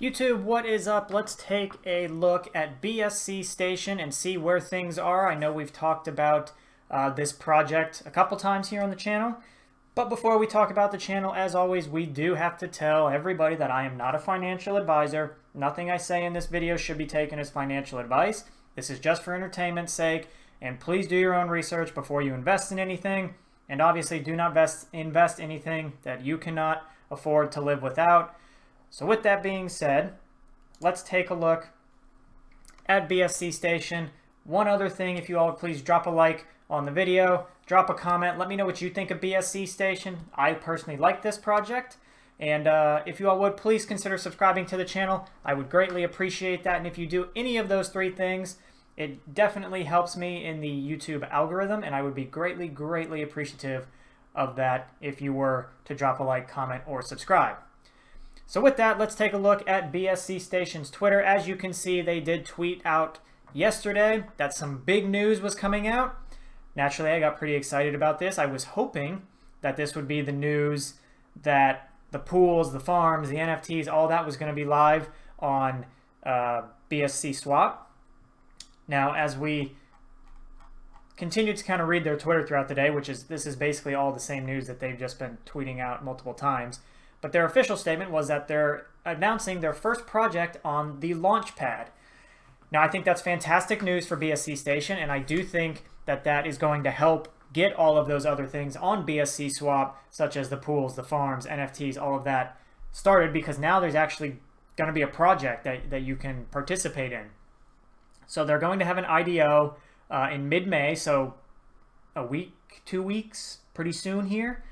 YouTube, what is up? Let's take a look at BSC Station and see where things are. I know we've talked about this project a couple times here on the channel, but before we talk about the channel, as always, we do have to tell everybody that I am not a financial advisor. Nothing I say in this video should be taken as financial advice. This is just for entertainment's sake, and please do your own research before you invest in anything, and obviously do not invest anything that you cannot afford to live without. So with that being said, let's take a look at BSC Station. One other thing, if you all would please drop a like on the video, drop a comment, let me know what you think of BSC Station. I personally like this project, and if you all would please consider subscribing to the channel, I would greatly appreciate that. And if you do any of those three things, it definitely helps me in the YouTube algorithm, and I would be greatly appreciative of that if you were to drop a like, comment, or subscribe. So with that, let's take a look at BSC Station's Twitter. As you can see, they did tweet out yesterday that some big news was coming out. Naturally, I got pretty excited about this. I was hoping that this would be the news that the pools, the farms, the NFTs, all that was going to be live on BSC Swap. Now, as we continue to kind of read their Twitter throughout the day, this is basically all the same news that they've just been tweeting out multiple times. But their official statement was that they're announcing their first project on the Launchpad. Now, I think that's fantastic news for BSC Station, and I do think that that is going to help get all of those other things on BSC Swap, such as the pools, the farms, NFTs, all of that started, because now there's actually going to be a project that you can participate in. So they're going to have an IDO in mid-May, so a week, 2 weeks, pretty soon here.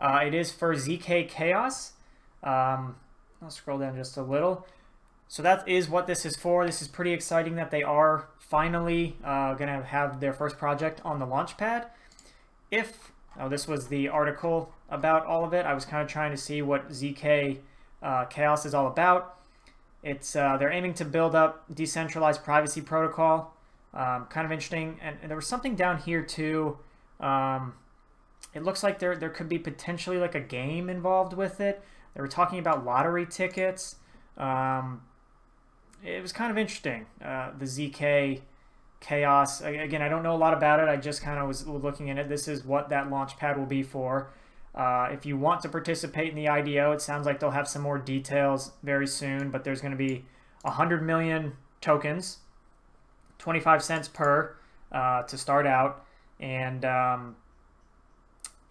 It is for ZK Chaos. I'll scroll down just a little. So that is what this is for. This is pretty exciting that they are finally going to have their first project on the Launchpad. This was the article about all of it. I was kind of trying to see what ZK Chaos is all about. They're aiming to build up decentralized privacy protocol. Kind of interesting. And there was something down here too. It looks like there could be potentially like a game involved with it. They were talking about lottery tickets. It was kind of interesting. The ZK Chaos. Again, I don't know a lot about it. I just kind of was looking in it. This is what that Launchpad will be for. If you want to participate in the IDO, it sounds like they'll have some more details very soon, but there's going to be 100 million tokens, 25 cents per to start out. And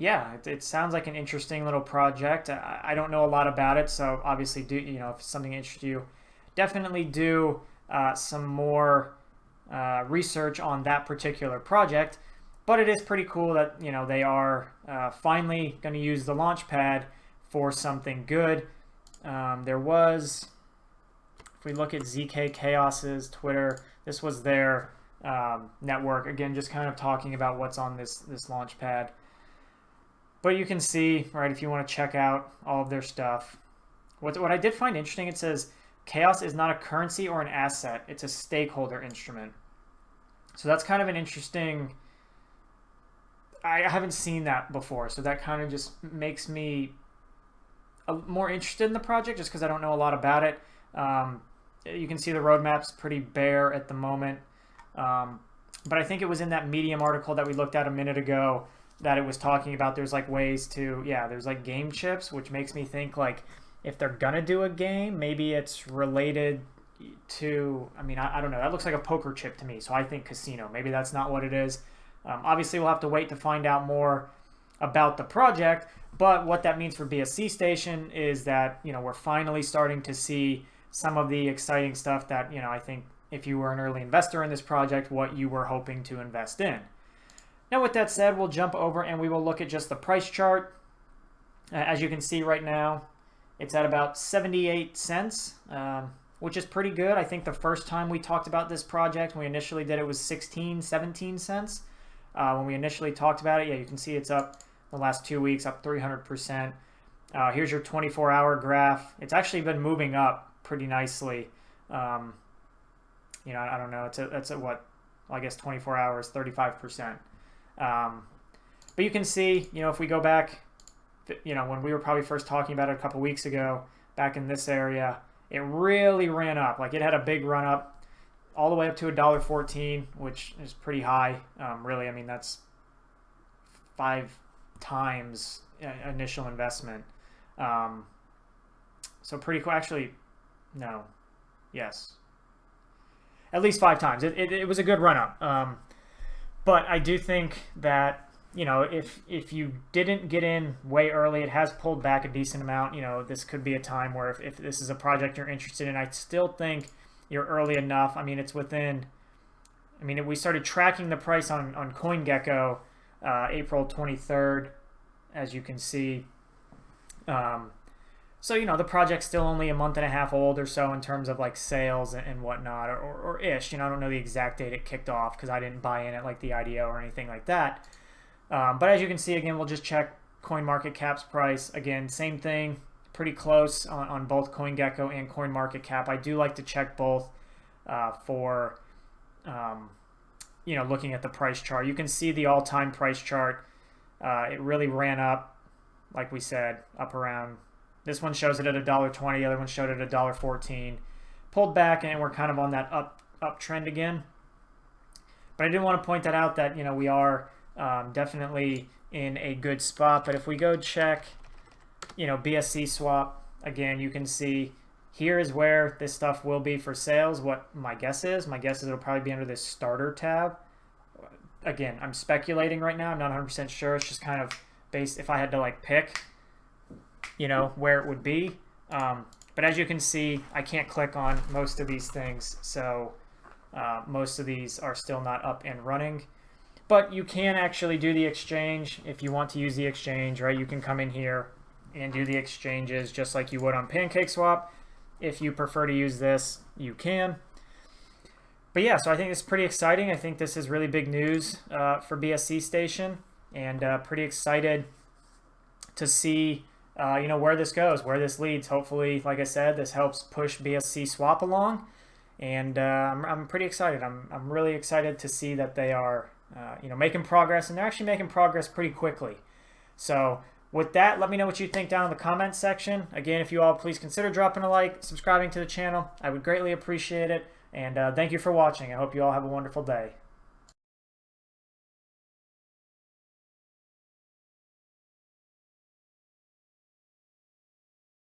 yeah, it sounds like an interesting little project. I don't know a lot about it, so obviously, if it's something that interests you, definitely do some more research on that particular project. But it is pretty cool that they are finally going to use the Launchpad for something good. There was, if we look at ZK Chaos's Twitter, this was their network. Again, just kind of talking about what's on this Launchpad. But you can see, right, if you want to check out all of their stuff. What I did find interesting, it says, Chaos is not a currency or an asset. It's a stakeholder instrument. So that's kind of an interesting... I haven't seen that before, so that kind of just makes me more interested in the project just because I don't know a lot about it. You can see the roadmap's pretty bare at the moment. But I think it was in that Medium article that we looked at a minute ago that it was talking about there's like ways to, there's like game chips, which makes me think like if they're gonna do a game, maybe it's related to, I don't know, that looks like a poker chip to me, so I think casino. Maybe that's not what it is. Obviously, we'll have to wait to find out more about the project, but what that means for BSC Station is that, we're finally starting to see some of the exciting stuff that, I think if you were an early investor in this project, what you were hoping to invest in. Now, with that said, we'll jump over and we will look at just the price chart. As you can see right now, it's at about 78 cents, which is pretty good. I think the first time we talked about this project, when we initially did it, was 16, 17 cents. When we initially talked about it, you can see it's up the last 2 weeks, up 300%. Here's your 24-hour graph. It's actually been moving up pretty nicely. I don't know. It's at what? Well, I guess 24 hours, 35%. But you can see, if we go back, when we were probably first talking about it a couple weeks ago, back in this area, it really ran up. Like, it had a big run up all the way up to $1.14, which is pretty high. Really, I mean, that's 5 times initial investment. So pretty cool. Actually, no. Yes. At least 5 times. It was a good run up. But I do think that, you know, if you didn't get in way early, it has pulled back a decent amount. You know, this could be a time where if this is a project you're interested in, I still think you're early enough. I mean, it's within, I mean, we started tracking the price on CoinGecko April 23rd, as you can see. So, you know, the project's still only a month and a half old or so in terms of like sales and whatnot, or ish. You know, I don't know the exact date it kicked off because I didn't buy in at like the IDO or anything like that. But as you can see, again, we'll just check CoinMarketCap's price. Again, same thing, pretty close on both CoinGecko and CoinMarketCap. I do like to check both for, you know, looking at the price chart. You can see the all-time price chart. It really ran up, like we said, up around. This one shows it at $1.20. The other one showed it at $1.14. Pulled back, and we're kind of on that uptrend again. But I did want to point that out that, you know, we are definitely in a good spot. But if we go check, you know, BSC swap, again, you can see here is where this stuff will be for sales. What my guess is it'll probably be under this starter tab. Again, I'm speculating right now. I'm not 100% sure. It's just kind of based, if I had to like pick, you know, where it would be. But as you can see, I can't click on most of these things. So most of these are still not up and running. But you can actually do the exchange if you want to use the exchange, right? You can come in here and do the exchanges just like you would on PancakeSwap. If you prefer to use this, you can. But yeah, so I think it's pretty exciting. I think this is really big news for BSC Station, and pretty excited to see you know, where this goes, where this leads. Hopefully, like I said, this helps push BSC Swap along, and I'm pretty excited. I'm really excited to see that they are you know, making progress, and they're actually making progress pretty quickly. So with that, let me know what you think down in the comments section. Again, if you all please consider dropping a like, subscribing to the channel. I would greatly appreciate it. And thank you for watching. I hope you all have a wonderful day.